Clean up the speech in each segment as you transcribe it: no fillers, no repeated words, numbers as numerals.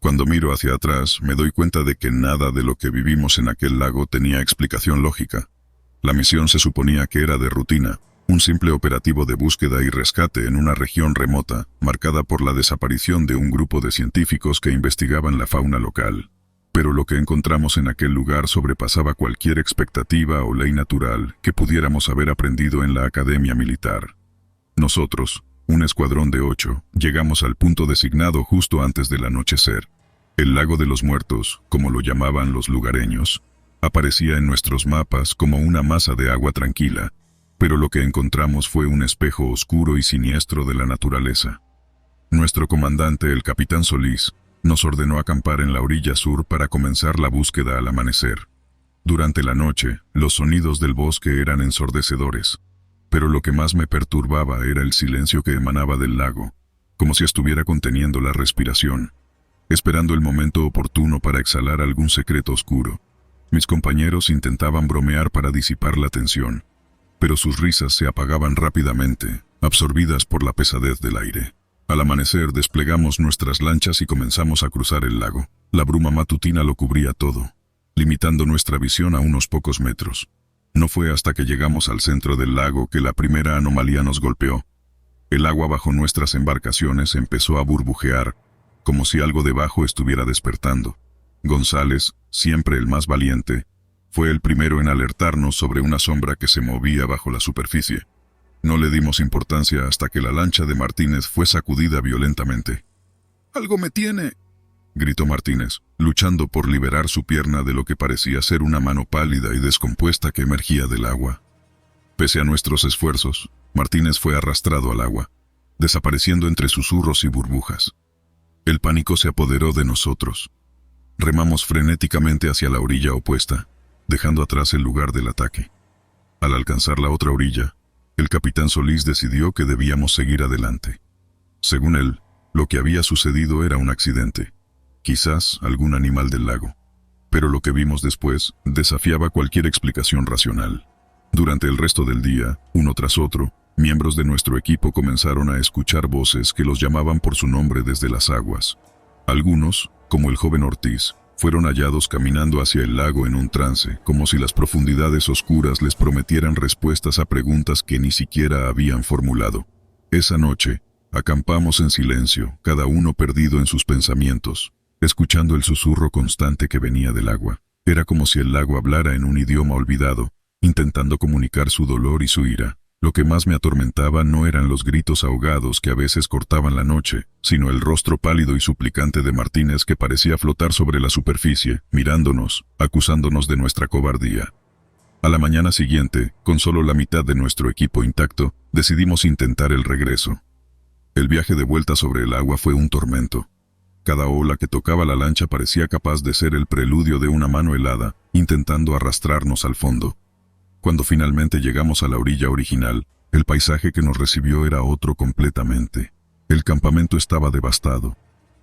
Cuando miro hacia atrás, me doy cuenta de que nada de lo que vivimos en aquel lago tenía explicación lógica. La misión se suponía que era de rutina, un simple operativo de búsqueda y rescate en una región remota, marcada por la desaparición de un grupo de científicos que investigaban la fauna local. Pero lo que encontramos en aquel lugar sobrepasaba cualquier expectativa o ley natural que pudiéramos haber aprendido en la academia militar. Nosotros, un escuadrón de 8, llegamos al punto designado justo antes del anochecer. El lago de los muertos, como lo llamaban los lugareños, aparecía en nuestros mapas como una masa de agua tranquila, pero lo que encontramos fue un espejo oscuro y siniestro de la naturaleza. Nuestro comandante, el capitán Solís, nos ordenó acampar en la orilla sur para comenzar la búsqueda al amanecer. Durante la noche, los sonidos del bosque eran ensordecedores, pero lo que más me perturbaba era el silencio que emanaba del lago, como si estuviera conteniendo la respiración, esperando el momento oportuno para exhalar algún secreto oscuro. Mis compañeros intentaban bromear para disipar la tensión, pero sus risas se apagaban rápidamente, absorbidas por la pesadez del aire. Al amanecer desplegamos nuestras lanchas y comenzamos a cruzar el lago. La bruma matutina lo cubría todo, limitando nuestra visión a unos pocos metros. No fue hasta que llegamos al centro del lago que la primera anomalía nos golpeó. El agua bajo nuestras embarcaciones empezó a burbujear, como si algo debajo estuviera despertando. González, siempre el más valiente, fue el primero en alertarnos sobre una sombra que se movía bajo la superficie. No le dimos importancia hasta que la lancha de Martínez fue sacudida violentamente. «¡Algo me tiene!», gritó Martínez, luchando por liberar su pierna de lo que parecía ser una mano pálida y descompuesta que emergía del agua. Pese a nuestros esfuerzos, Martínez fue arrastrado al agua, desapareciendo entre susurros y burbujas. El pánico se apoderó de nosotros. Remamos frenéticamente hacia la orilla opuesta, dejando atrás el lugar del ataque. Al alcanzar la otra orilla, el capitán Solís decidió que debíamos seguir adelante. Según él, lo que había sucedido era un accidente, quizás algún animal del lago, pero lo que vimos después desafiaba cualquier explicación racional. Durante el resto del día, uno tras otro, miembros de nuestro equipo comenzaron a escuchar voces que los llamaban por su nombre desde las aguas. Algunos, como el joven Ortiz, fueron hallados caminando hacia el lago en un trance, como si las profundidades oscuras les prometieran respuestas a preguntas que ni siquiera habían formulado. Esa noche, acampamos en silencio, cada uno perdido en sus pensamientos, escuchando el susurro constante que venía del agua. Era como si el lago hablara en un idioma olvidado, intentando comunicar su dolor y su ira. Lo que más me atormentaba no eran los gritos ahogados que a veces cortaban la noche, sino el rostro pálido y suplicante de Martínez que parecía flotar sobre la superficie, mirándonos, acusándonos de nuestra cobardía. A la mañana siguiente, con solo la mitad de nuestro equipo intacto, decidimos intentar el regreso. El viaje de vuelta sobre el agua fue un tormento. Cada ola que tocaba la lancha parecía capaz de ser el preludio de una mano helada, intentando arrastrarnos al fondo. Cuando finalmente llegamos a la orilla original, el paisaje que nos recibió era otro completamente. El campamento estaba devastado,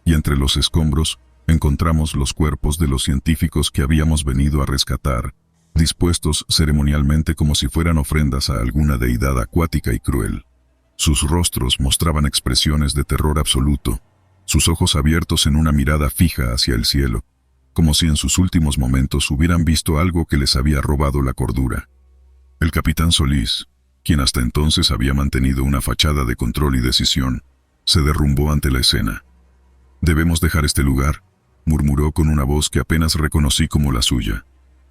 y entre los escombros encontramos los cuerpos de los científicos que habíamos venido a rescatar, dispuestos ceremonialmente como si fueran ofrendas a alguna deidad acuática y cruel. Sus rostros mostraban expresiones de terror absoluto, sus ojos abiertos en una mirada fija hacia el cielo, como si en sus últimos momentos hubieran visto algo que les había robado la cordura. El capitán Solís, quien hasta entonces había mantenido una fachada de control y decisión, se derrumbó ante la escena. «Debemos dejar este lugar», murmuró con una voz que apenas reconocí como la suya,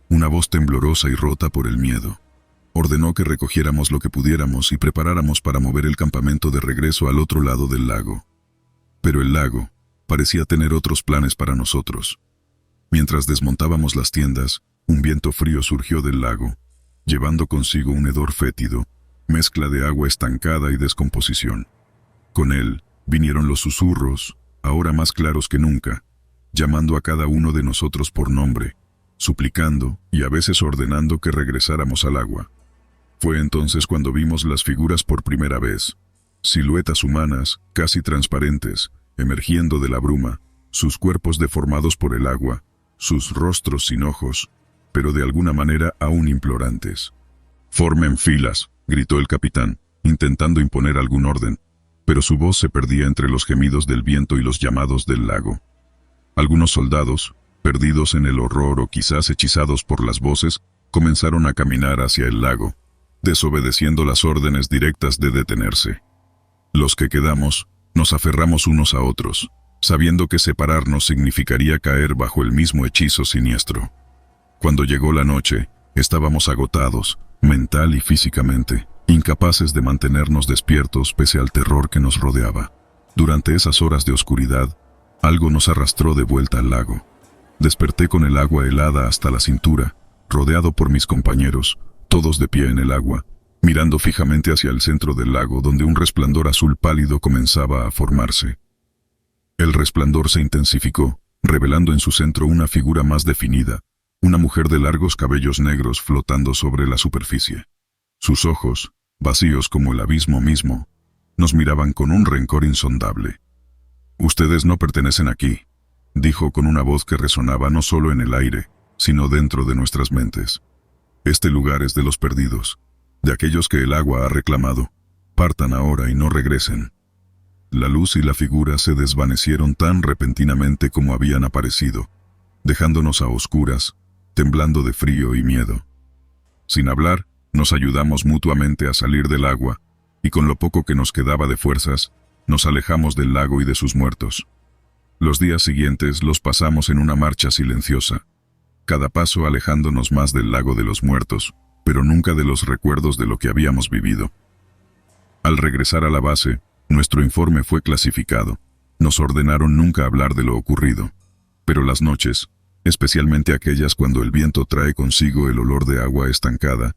una voz temblorosa y rota por el miedo. Ordenó que recogiéramos lo que pudiéramos y preparáramos para mover el campamento de regreso al otro lado del lago. Pero el lago parecía tener otros planes para nosotros. Mientras desmontábamos las tiendas, un viento frío surgió del lago, llevando consigo un hedor fétido, mezcla de agua estancada y descomposición. Con él vinieron los susurros, ahora más claros que nunca, llamando a cada uno de nosotros por nombre, suplicando y a veces ordenando que regresáramos al agua. Fue entonces cuando vimos las figuras por primera vez, siluetas humanas, casi transparentes, emergiendo de la bruma, sus cuerpos deformados por el agua, sus rostros sin ojos, pero de alguna manera aún implorantes. «Formen filas», gritó el capitán, intentando imponer algún orden, pero su voz se perdía entre los gemidos del viento y los llamados del lago. Algunos soldados, perdidos en el horror o quizás hechizados por las voces, comenzaron a caminar hacia el lago, desobedeciendo las órdenes directas de detenerse. Los que quedamos, nos aferramos unos a otros, sabiendo que separarnos significaría caer bajo el mismo hechizo siniestro. Cuando llegó la noche, estábamos agotados, mental y físicamente, incapaces de mantenernos despiertos pese al terror que nos rodeaba. Durante esas horas de oscuridad, algo nos arrastró de vuelta al lago. Desperté con el agua helada hasta la cintura, rodeado por mis compañeros, todos de pie en el agua, mirando fijamente hacia el centro del lago donde un resplandor azul pálido comenzaba a formarse. El resplandor se intensificó, revelando en su centro una figura más definida, una mujer de largos cabellos negros flotando sobre la superficie. Sus ojos, vacíos como el abismo mismo, nos miraban con un rencor insondable. «Ustedes no pertenecen aquí», dijo con una voz que resonaba no solo en el aire, sino dentro de nuestras mentes. «Este lugar es de los perdidos, de aquellos que el agua ha reclamado. Partan ahora y no regresen». La luz y la figura se desvanecieron tan repentinamente como habían aparecido, dejándonos a oscuras, temblando de frío y miedo. Sin hablar, nos ayudamos mutuamente a salir del agua, y con lo poco que nos quedaba de fuerzas, nos alejamos del lago y de sus muertos. Los días siguientes los pasamos en una marcha silenciosa, cada paso alejándonos más del lago de los muertos, pero nunca de los recuerdos de lo que habíamos vivido. Al regresar a la base, nuestro informe fue clasificado. Nos ordenaron nunca hablar de lo ocurrido, pero las noches, especialmente aquellas cuando el viento trae consigo el olor de agua estancada,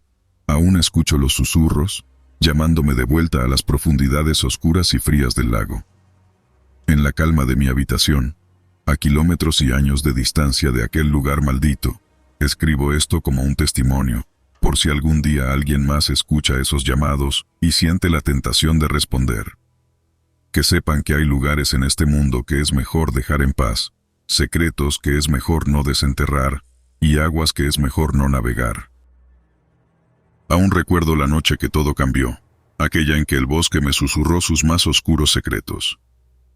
aún escucho los susurros, llamándome de vuelta a las profundidades oscuras y frías del lago. En la calma de mi habitación, a kilómetros y años de distancia de aquel lugar maldito, escribo esto como un testimonio, por si algún día alguien más escucha esos llamados y siente la tentación de responder. Que sepan que hay lugares en este mundo que es mejor dejar en paz, secretos que es mejor no desenterrar, y aguas que es mejor no navegar. Aún recuerdo la noche que todo cambió, aquella en que el bosque me susurró sus más oscuros secretos.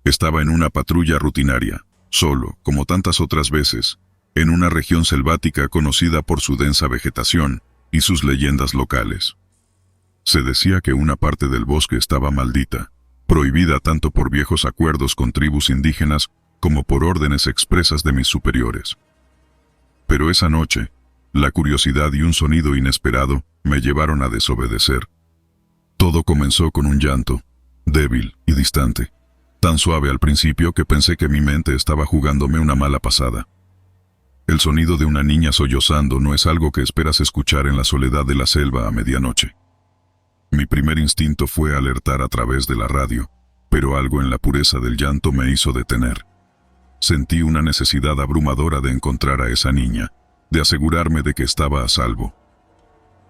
Estaba en una patrulla rutinaria, solo, como tantas otras veces, en una región selvática conocida por su densa vegetación y sus leyendas locales. Se decía que una parte del bosque estaba maldita, prohibida tanto por viejos acuerdos con tribus indígenas como por órdenes expresas de mis superiores. Pero esa noche, la curiosidad y un sonido inesperado me llevaron a desobedecer. Todo comenzó con un llanto, débil y distante, tan suave al principio que pensé que mi mente estaba jugándome una mala pasada. El sonido de una niña sollozando no es algo que esperas escuchar en la soledad de la selva a medianoche. Mi primer instinto fue alertar a través de la radio, pero algo en la pureza del llanto me hizo detener. Sentí una necesidad abrumadora de encontrar a esa niña, de asegurarme de que estaba a salvo.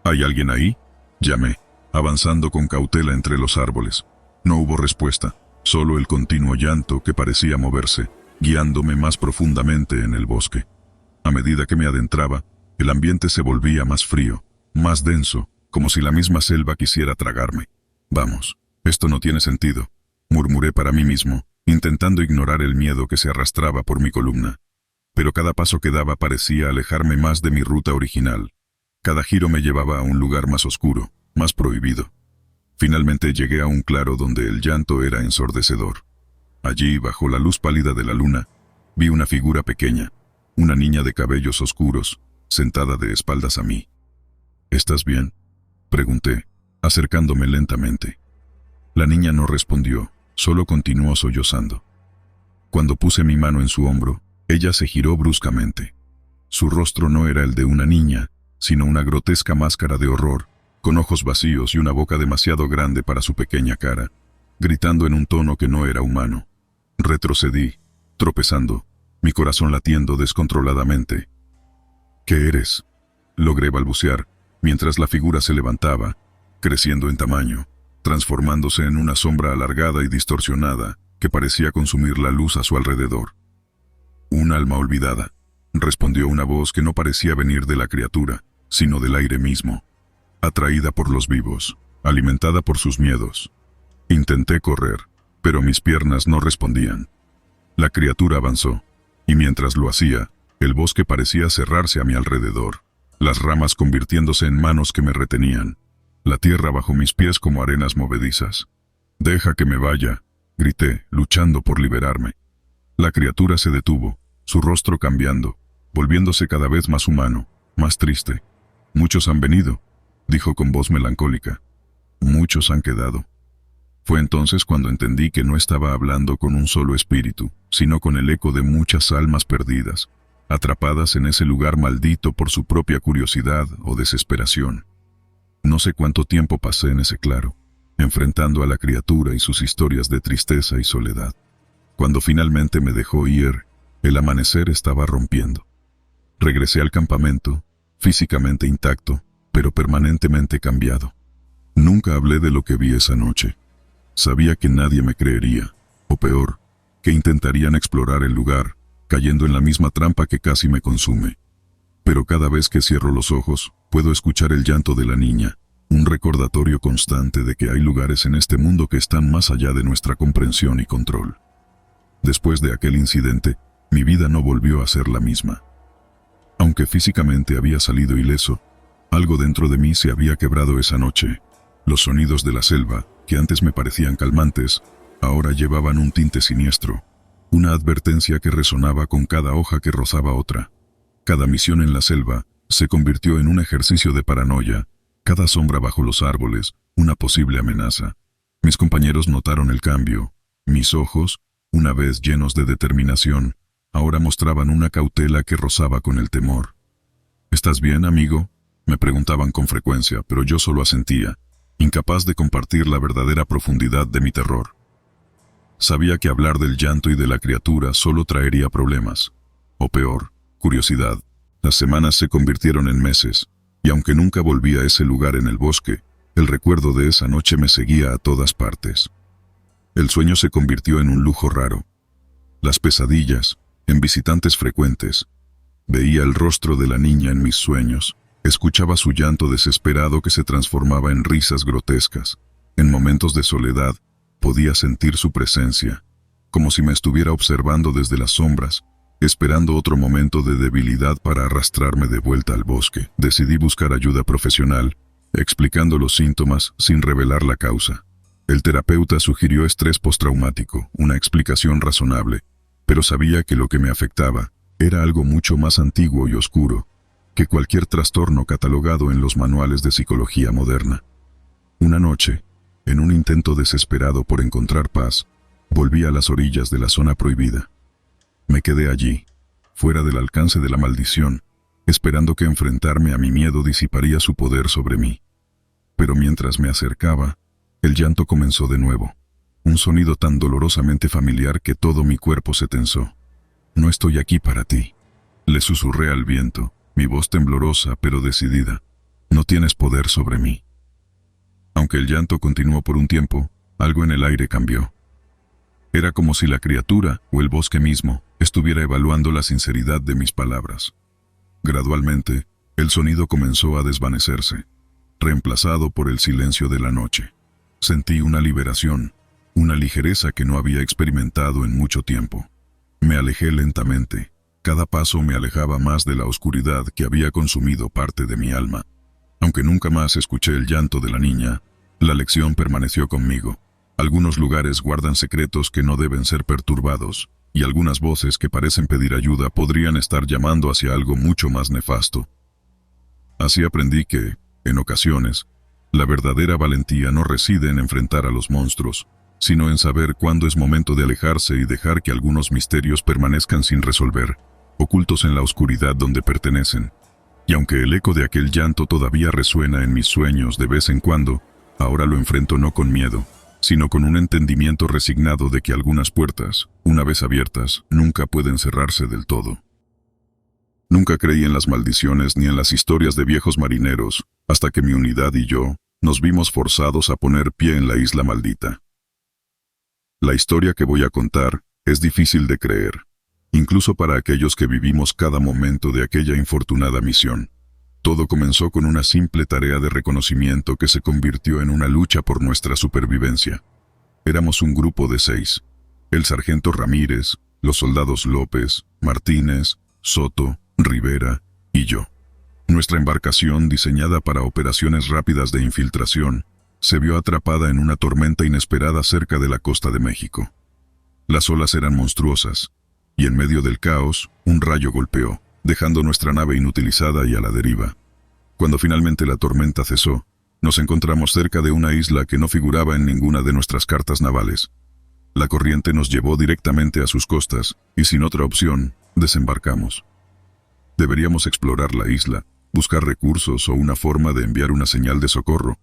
¿Hay alguien ahí?, llamé, avanzando con cautela entre los árboles. No hubo respuesta, solo el continuo llanto que parecía moverse, guiándome más profundamente en el bosque. A medida que me adentraba, el ambiente se volvía más frío, más denso, como si la misma selva quisiera tragarme. «Vamos, esto no tiene sentido», murmuré para mí mismo, intentando ignorar el miedo que se arrastraba por mi columna. Pero cada paso que daba parecía alejarme más de mi ruta original. Cada giro me llevaba a un lugar más oscuro, más prohibido. Finalmente llegué a un claro donde el llanto era ensordecedor. Allí, bajo la luz pálida de la luna, vi una figura pequeña, una niña de cabellos oscuros, sentada de espaldas a mí. «¿Estás bien?», pregunté, acercándome lentamente. La niña no respondió, solo continuó sollozando. Cuando puse mi mano en su hombro, ella se giró bruscamente. Su rostro no era el de una niña, sino una grotesca máscara de horror, con ojos vacíos y una boca demasiado grande para su pequeña cara, gritando en un tono que no era humano. Retrocedí, tropezando, mi corazón latiendo descontroladamente. «¿Qué eres?», logré balbucear, mientras la figura se levantaba, creciendo en tamaño, transformándose en una sombra alargada y distorsionada que parecía consumir la luz a su alrededor. «Un alma olvidada», respondió una voz que no parecía venir de la criatura, sino del aire mismo, atraída por los vivos, alimentada por sus miedos. Intenté correr, pero mis piernas no respondían. La criatura avanzó, y mientras lo hacía, el bosque parecía cerrarse a mi alrededor, las ramas convirtiéndose en manos que me retenían, la tierra bajo mis pies como arenas movedizas. «Deja que me vaya», grité, luchando por liberarme. La criatura se detuvo, su rostro cambiando, volviéndose cada vez más humano, más triste. «Muchos han venido», dijo con voz melancólica. «Muchos han quedado». Fue entonces cuando entendí que no estaba hablando con un solo espíritu, sino con el eco de muchas almas perdidas, atrapadas en ese lugar maldito por su propia curiosidad o desesperación. No sé cuánto tiempo pasé en ese claro, enfrentando a la criatura y sus historias de tristeza y soledad. Cuando finalmente me dejó ir, el amanecer estaba rompiendo. Regresé al campamento, físicamente intacto, pero permanentemente cambiado. Nunca hablé de lo que vi esa noche. Sabía que nadie me creería, o peor, que intentarían explorar el lugar, cayendo en la misma trampa que casi me consume. Pero cada vez que cierro los ojos, puedo escuchar el llanto de la niña, un recordatorio constante de que hay lugares en este mundo que están más allá de nuestra comprensión y control. Después de aquel incidente, mi vida no volvió a ser la misma. Aunque físicamente había salido ileso, algo dentro de mí se había quebrado esa noche. Los sonidos de la selva, que antes me parecían calmantes, ahora llevaban un tinte siniestro, una advertencia que resonaba con cada hoja que rozaba otra. Cada misión en la selva se convirtió en un ejercicio de paranoia, cada sombra bajo los árboles, una posible amenaza. Mis compañeros notaron el cambio. Mis ojos, una vez llenos de determinación, ahora mostraban una cautela que rozaba con el temor. «¿Estás bien, amigo?», me preguntaban con frecuencia, pero yo solo asentía, incapaz de compartir la verdadera profundidad de mi terror. Sabía que hablar del llanto y de la criatura solo traería problemas, o peor, curiosidad. Las semanas se convirtieron en meses, y aunque nunca volví a ese lugar en el bosque, el recuerdo de esa noche me seguía a todas partes. El sueño se convirtió en un lujo raro. Las pesadillas, en visitantes frecuentes. Veía el rostro de la niña en mis sueños, escuchaba su llanto desesperado que se transformaba en risas grotescas. En momentos de soledad, podía sentir su presencia, como si me estuviera observando desde las sombras, esperando otro momento de debilidad para arrastrarme de vuelta al bosque. Decidí buscar ayuda profesional, explicando los síntomas sin revelar la causa. El terapeuta sugirió estrés postraumático, una explicación razonable, pero sabía que lo que me afectaba era algo mucho más antiguo y oscuro que cualquier trastorno catalogado en los manuales de psicología moderna. Una noche, en un intento desesperado por encontrar paz, volví a las orillas de la zona prohibida. Me quedé allí, fuera del alcance de la maldición, esperando que enfrentarme a mi miedo disiparía su poder sobre mí. Pero mientras me acercaba, el llanto comenzó de nuevo, un sonido tan dolorosamente familiar que todo mi cuerpo se tensó. «No estoy aquí para ti», le susurré al viento, mi voz temblorosa pero decidida. «No tienes poder sobre mí». Aunque el llanto continuó por un tiempo, algo en el aire cambió. Era como si la criatura, o el bosque mismo, estuviera evaluando la sinceridad de mis palabras. Gradualmente, el sonido comenzó a desvanecerse, reemplazado por el silencio de la noche. Sentí una liberación, una ligereza que no había experimentado en mucho tiempo. Me alejé lentamente. Cada paso me alejaba más de la oscuridad que había consumido parte de mi alma. Aunque nunca más escuché el llanto de la niña, la lección permaneció conmigo. Algunos lugares guardan secretos que no deben ser perturbados, y algunas voces que parecen pedir ayuda podrían estar llamando hacia algo mucho más nefasto. Así aprendí que, en ocasiones, la verdadera valentía no reside en enfrentar a los monstruos, sino en saber cuándo es momento de alejarse y dejar que algunos misterios permanezcan sin resolver, ocultos en la oscuridad donde pertenecen. Y aunque el eco de aquel llanto todavía resuena en mis sueños de vez en cuando, ahora lo enfrento no con miedo, sino con un entendimiento resignado de que algunas puertas, una vez abiertas, nunca pueden cerrarse del todo. Nunca creí en las maldiciones ni en las historias de viejos marineros, hasta que mi unidad y yo nos vimos forzados a poner pie en la isla maldita. La historia que voy a contar es difícil de creer, incluso para aquellos que vivimos cada momento de aquella infortunada misión. Todo comenzó con una simple tarea de reconocimiento que se convirtió en una lucha por nuestra supervivencia. Éramos un grupo de 6. El sargento Ramírez, los soldados López, Martínez, Soto, Rivera y yo. Nuestra embarcación, diseñada para operaciones rápidas de infiltración, se vio atrapada en una tormenta inesperada cerca de la costa de México. Las olas eran monstruosas, y en medio del caos, un rayo golpeó, dejando nuestra nave inutilizada y a la deriva. Cuando finalmente la tormenta cesó, nos encontramos cerca de una isla que no figuraba en ninguna de nuestras cartas navales. La corriente nos llevó directamente a sus costas, y sin otra opción, desembarcamos. Deberíamos explorar la isla, buscar recursos o una forma de enviar una señal de socorro,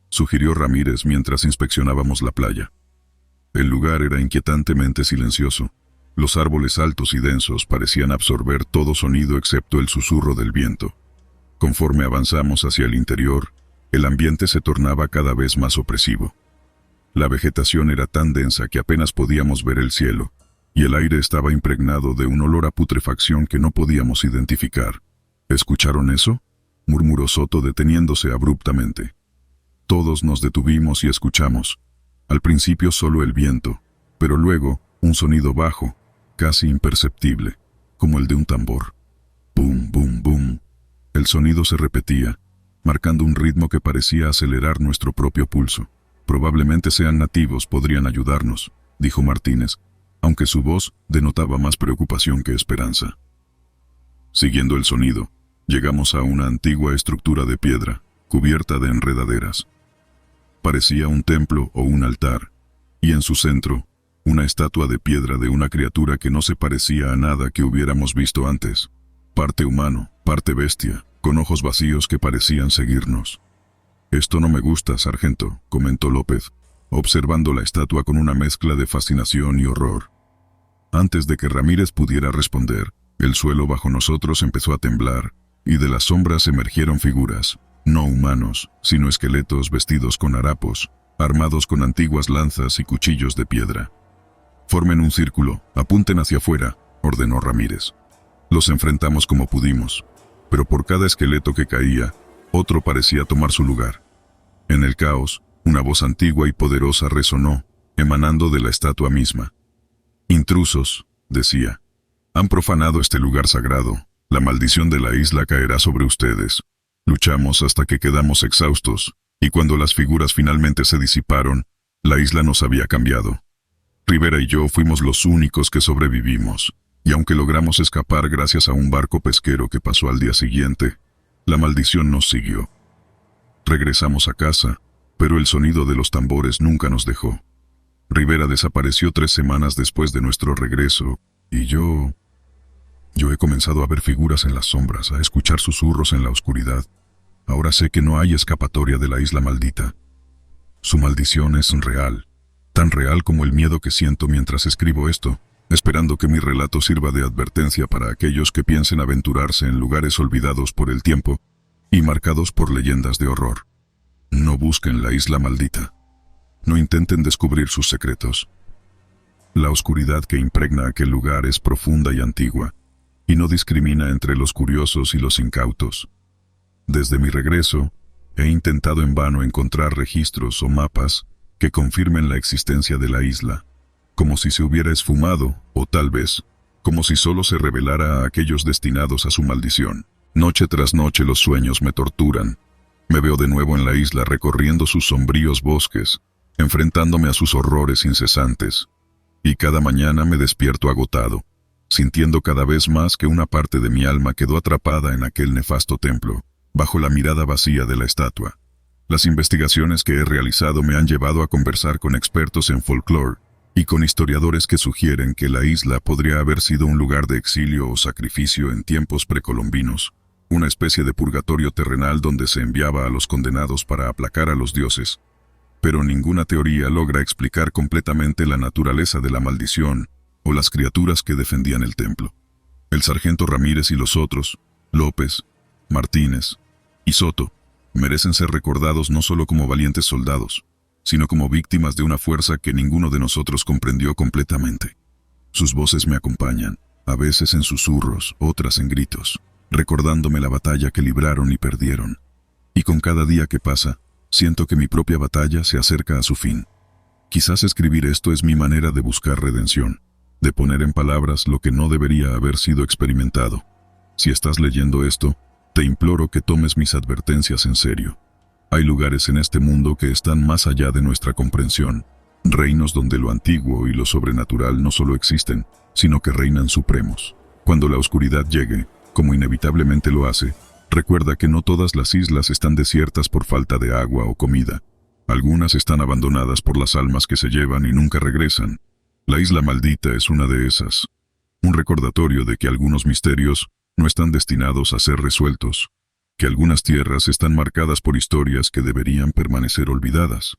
sugirió Ramírez mientras inspeccionábamos la playa. El lugar era inquietantemente silencioso. Los árboles altos y densos parecían absorber todo sonido excepto el susurro del viento. Conforme avanzamos hacia el interior, el ambiente se tornaba cada vez más opresivo. La vegetación era tan densa que apenas podíamos ver el cielo, y el aire estaba impregnado de un olor a putrefacción que no podíamos identificar. ¿Escucharon eso?, murmuró Soto deteniéndose abruptamente. Todos nos detuvimos y escuchamos. Al principio solo el viento, pero luego un sonido bajo, casi imperceptible, como el de un tambor. Bum, bum, bum. El sonido se repetía, marcando un ritmo que parecía acelerar nuestro propio pulso. Probablemente sean nativos, podrían ayudarnos, dijo Martínez, aunque su voz denotaba más preocupación que esperanza. Siguiendo el sonido, llegamos a una antigua estructura de piedra, cubierta de enredaderas. Parecía un templo o un altar, y en su centro, una estatua de piedra de una criatura que no se parecía a nada que hubiéramos visto antes. Parte humano, parte bestia, con ojos vacíos que parecían seguirnos. «Esto no me gusta, sargento», comentó López, observando la estatua con una mezcla de fascinación y horror. Antes de que Ramírez pudiera responder, el suelo bajo nosotros empezó a temblar, y de las sombras emergieron figuras, no humanos, sino esqueletos vestidos con harapos, armados con antiguas lanzas y cuchillos de piedra. «Formen un círculo, apunten hacia afuera», ordenó Ramírez. Los enfrentamos como pudimos, pero por cada esqueleto que caía, otro parecía tomar su lugar. En el caos, una voz antigua y poderosa resonó, emanando de la estatua misma. «Intrusos», decía, «han profanado este lugar sagrado. La maldición de la isla caerá sobre ustedes». Luchamos hasta que quedamos exhaustos, y cuando las figuras finalmente se disiparon, la isla nos había cambiado. Rivera y yo fuimos los únicos que sobrevivimos, y aunque logramos escapar gracias a un barco pesquero que pasó al día siguiente, la maldición nos siguió. Regresamos a casa, pero el sonido de los tambores nunca nos dejó. Rivera desapareció 3 semanas después de nuestro regreso, y yo he comenzado a ver figuras en las sombras, a escuchar susurros en la oscuridad. Ahora sé que no hay escapatoria de la isla maldita. Su maldición es real, tan real como el miedo que siento mientras escribo esto, esperando que mi relato sirva de advertencia para aquellos que piensen aventurarse en lugares olvidados por el tiempo y marcados por leyendas de horror. No busquen la isla maldita. No intenten descubrir sus secretos. La oscuridad que impregna aquel lugar es profunda y antigua, y no discrimina entre los curiosos y los incautos. Desde mi regreso, he intentado en vano encontrar registros o mapas que confirmen la existencia de la isla, como si se hubiera esfumado, o tal vez, como si solo se revelara a aquellos destinados a su maldición. Noche tras noche los sueños me torturan. Me veo de nuevo en la isla recorriendo sus sombríos bosques, enfrentándome a sus horrores incesantes. Y cada mañana me despierto agotado, sintiendo cada vez más que una parte de mi alma quedó atrapada en aquel nefasto templo, bajo la mirada vacía de la estatua. Las investigaciones que he realizado me han llevado a conversar con expertos en folclore y con historiadores que sugieren que la isla podría haber sido un lugar de exilio o sacrificio en tiempos precolombinos, una especie de purgatorio terrenal donde se enviaba a los condenados para aplacar a los dioses. Pero ninguna teoría logra explicar completamente la naturaleza de la maldición o las criaturas que defendían el templo. El sargento Ramírez y los otros, López, Martínez y Soto, merecen ser recordados no solo como valientes soldados, sino como víctimas de una fuerza que ninguno de nosotros comprendió completamente. Sus voces me acompañan, a veces en susurros, otras en gritos, recordándome la batalla que libraron y perdieron. Y con cada día que pasa, siento que mi propia batalla se acerca a su fin. Quizás escribir esto es mi manera de buscar redención, de poner en palabras lo que no debería haber sido experimentado. Si estás leyendo esto, te imploro que tomes mis advertencias en serio. Hay lugares en este mundo que están más allá de nuestra comprensión, reinos donde lo antiguo y lo sobrenatural no solo existen, sino que reinan supremos. Cuando la oscuridad llegue, como inevitablemente lo hace, recuerda que no todas las islas están desiertas por falta de agua o comida. Algunas están abandonadas por las almas que se llevan y nunca regresan. La isla maldita es una de esas. Un recordatorio de que algunos misterios no están destinados a ser resueltos, que algunas tierras están marcadas por historias que deberían permanecer olvidadas.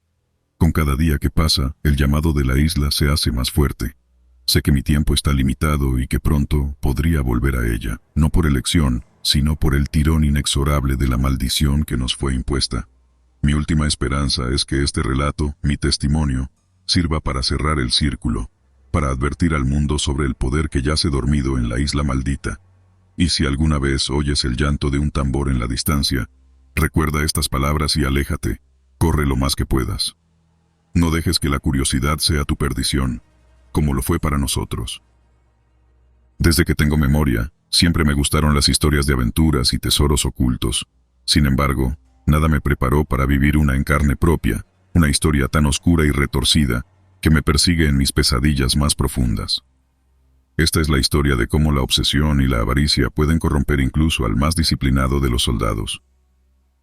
Con cada día que pasa, el llamado de la isla se hace más fuerte. Sé que mi tiempo está limitado y que pronto podría volver a ella, no por elección, sino por el tirón inexorable de la maldición que nos fue impuesta. Mi última esperanza es que este relato, mi testimonio, sirva para cerrar el círculo, para advertir al mundo sobre el poder que yace dormido en la isla maldita. Y si alguna vez oyes el llanto de un tambor en la distancia, recuerda estas palabras y aléjate, corre lo más que puedas. No dejes que la curiosidad sea tu perdición, como lo fue para nosotros. Desde que tengo memoria, siempre me gustaron las historias de aventuras y tesoros ocultos. Sin embargo, nada me preparó para vivir una en carne propia, una historia tan oscura y retorcida que me persigue en mis pesadillas más profundas. Esta es la historia de cómo la obsesión y la avaricia pueden corromper incluso al más disciplinado de los soldados.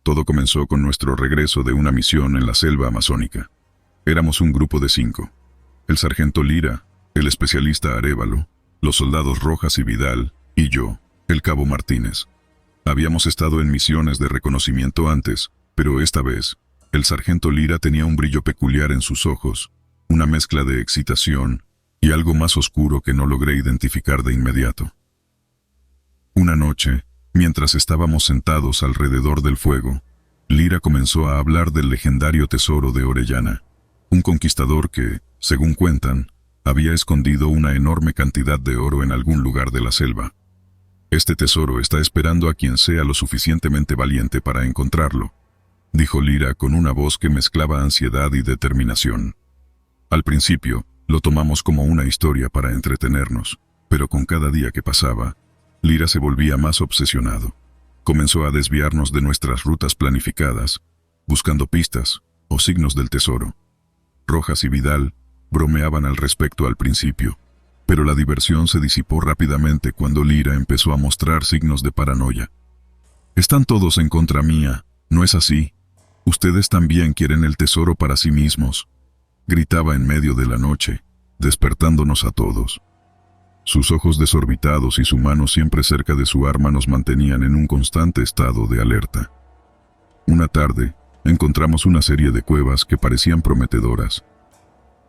Todo comenzó con nuestro regreso de una misión en la selva amazónica. Éramos un grupo de 5. El sargento Lira, el especialista Arévalo, los soldados Rojas y Vidal, y yo, el cabo Martínez. Habíamos estado en misiones de reconocimiento antes, pero esta vez, el sargento Lira tenía un brillo peculiar en sus ojos, una mezcla de excitación y algo más oscuro que no logré identificar de inmediato. Una noche, mientras estábamos sentados alrededor del fuego, Lira comenzó a hablar del legendario tesoro de Orellana, un conquistador que, según cuentan, había escondido una enorme cantidad de oro en algún lugar de la selva. Este tesoro está esperando a quien sea lo suficientemente valiente para encontrarlo, dijo Lira con una voz que mezclaba ansiedad y determinación. Al principio, lo tomamos como una historia para entretenernos, pero con cada día que pasaba, Lira se volvía más obsesionado. Comenzó a desviarnos de nuestras rutas planificadas, buscando pistas o signos del tesoro. Rojas y Vidal bromeaban al respecto al principio, pero la diversión se disipó rápidamente cuando Lira empezó a mostrar signos de paranoia. «Están todos en contra mía, ¿no es así? Ustedes también quieren el tesoro para sí mismos», gritaba en medio de la noche, despertándonos a todos. Sus ojos desorbitados y su mano siempre cerca de su arma nos mantenían en un constante estado de alerta. Una tarde, encontramos una serie de cuevas que parecían prometedoras.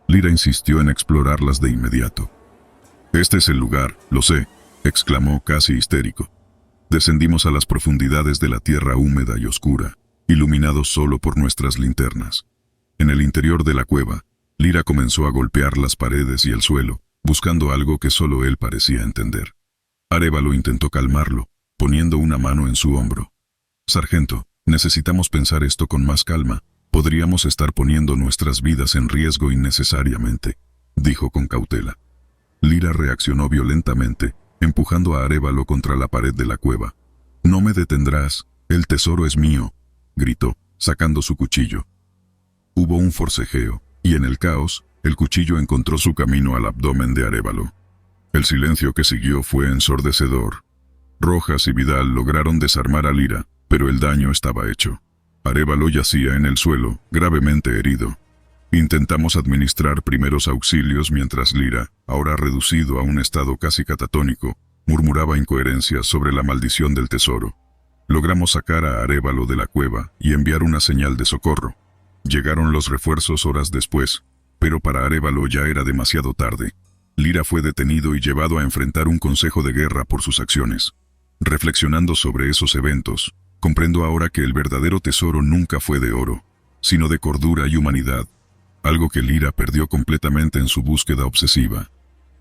Lira insistió en explorarlas de inmediato. «Este es el lugar, lo sé», exclamó casi histérico. Descendimos a las profundidades de la tierra húmeda y oscura, iluminados solo por nuestras linternas. En el interior de la cueva, Lira comenzó a golpear las paredes y el suelo, buscando algo que solo él parecía entender. Arévalo intentó calmarlo, poniendo una mano en su hombro. «Sargento, necesitamos pensar esto con más calma. Podríamos estar poniendo nuestras vidas en riesgo innecesariamente», dijo con cautela. Lira reaccionó violentamente, empujando a Arévalo contra la pared de la cueva. «No me detendrás, el tesoro es mío», gritó, sacando su cuchillo. Hubo un forcejeo, y en el caos, el cuchillo encontró su camino al abdomen de Arévalo. El silencio que siguió fue ensordecedor. Rojas y Vidal lograron desarmar a Lira, pero el daño estaba hecho. Arévalo yacía en el suelo, gravemente herido. Intentamos administrar primeros auxilios mientras Lira, ahora reducido a un estado casi catatónico, murmuraba incoherencias sobre la maldición del tesoro. Logramos sacar a Arévalo de la cueva y enviar una señal de socorro. Llegaron los refuerzos horas después, pero para Arévalo ya era demasiado tarde. Lira fue detenido y llevado a enfrentar un consejo de guerra por sus acciones. Reflexionando sobre esos eventos, comprendo ahora que el verdadero tesoro nunca fue de oro, sino de cordura y humanidad, algo que Lira perdió completamente en su búsqueda obsesiva.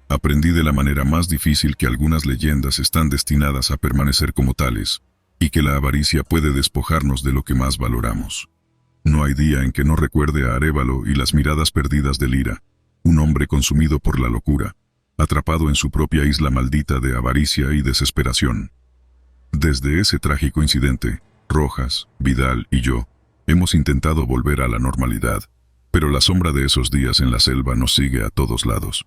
Aprendí de la manera más difícil que algunas leyendas están destinadas a permanecer como tales, y que la avaricia puede despojarnos de lo que más valoramos. No hay día en que no recuerde a Arévalo y las miradas perdidas de Lira, un hombre consumido por la locura, atrapado en su propia isla maldita de avaricia y desesperación. Desde ese trágico incidente, Rojas, Vidal y yo hemos intentado volver a la normalidad, pero la sombra de esos días en la selva nos sigue a todos lados.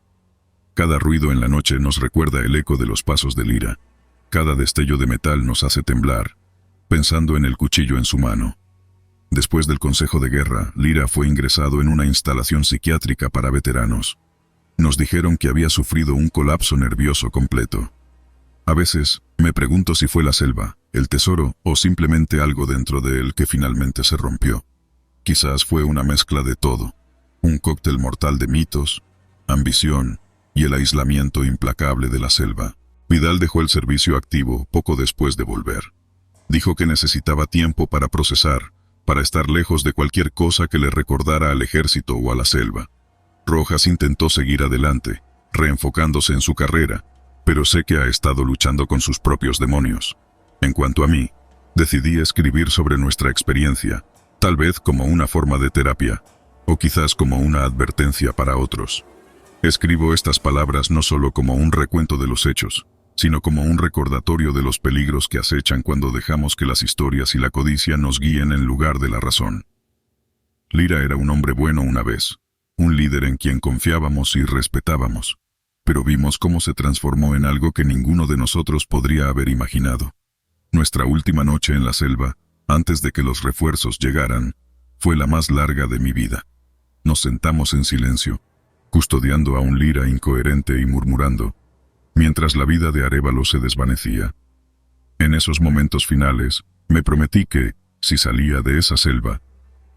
Cada ruido en la noche nos recuerda el eco de los pasos de Lira. Cada destello de metal nos hace temblar, pensando en el cuchillo en su mano. Después del consejo de guerra, Lira fue ingresado en una instalación psiquiátrica para veteranos. Nos dijeron que había sufrido un colapso nervioso completo. A veces, me pregunto si fue la selva, el tesoro o simplemente algo dentro de él que finalmente se rompió. Quizás fue una mezcla de todo, un cóctel mortal de mitos, ambición y el aislamiento implacable de la selva. Vidal dejó el servicio activo poco después de volver. Dijo que necesitaba tiempo para procesar, para estar lejos de cualquier cosa que le recordara al ejército o a la selva. Rojas intentó seguir adelante, reenfocándose en su carrera, pero sé que ha estado luchando con sus propios demonios. En cuanto a mí, decidí escribir sobre nuestra experiencia, tal vez como una forma de terapia, o quizás como una advertencia para otros. Escribo estas palabras no solo como un recuento de los hechos, sino como un recordatorio de los peligros que acechan cuando dejamos que las historias y la codicia nos guíen en lugar de la razón. Lira era un hombre bueno una vez, un líder en quien confiábamos y respetábamos, pero vimos cómo se transformó en algo que ninguno de nosotros podría haber imaginado. Nuestra última noche en la selva, antes de que los refuerzos llegaran, fue la más larga de mi vida. Nos sentamos en silencio, custodiando a un Lira incoherente y murmurando, mientras la vida de Arévalo se desvanecía. En esos momentos finales, me prometí que, si salía de esa selva,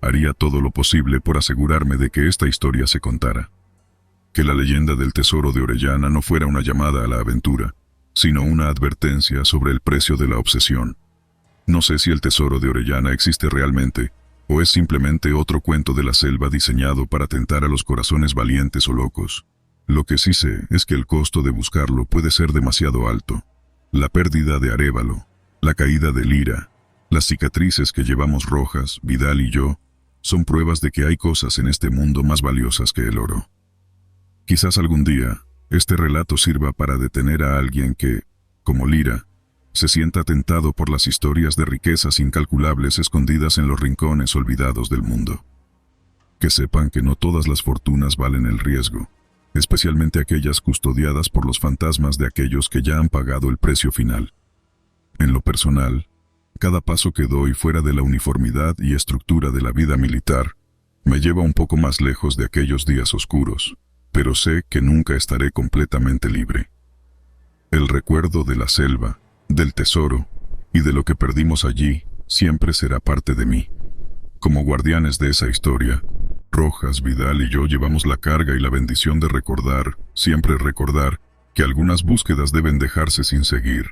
haría todo lo posible por asegurarme de que esta historia se contara. Que la leyenda del tesoro de Orellana no fuera una llamada a la aventura, sino una advertencia sobre el precio de la obsesión. No sé si el tesoro de Orellana existe realmente, o es simplemente otro cuento de la selva diseñado para tentar a los corazones valientes o locos. Lo que sí sé es que el costo de buscarlo puede ser demasiado alto. La pérdida de Arévalo, la caída de Lira, las cicatrices que llevamos Rojas, Vidal y yo, son pruebas de que hay cosas en este mundo más valiosas que el oro. Quizás algún día, este relato sirva para detener a alguien que, como Lira, se sienta tentado por las historias de riquezas incalculables escondidas en los rincones olvidados del mundo. Que sepan que no todas las fortunas valen el riesgo, especialmente aquellas custodiadas por los fantasmas de aquellos que ya han pagado el precio final. En lo personal, cada paso que doy fuera de la uniformidad y estructura de la vida militar me lleva un poco más lejos de aquellos días oscuros, pero sé que nunca estaré completamente libre. El recuerdo de la selva, del tesoro y de lo que perdimos allí siempre será parte de mí. Como guardianes de esa historia, Rojas, Vidal y yo llevamos la carga y la bendición de recordar, siempre recordar, que algunas búsquedas deben dejarse sin seguir.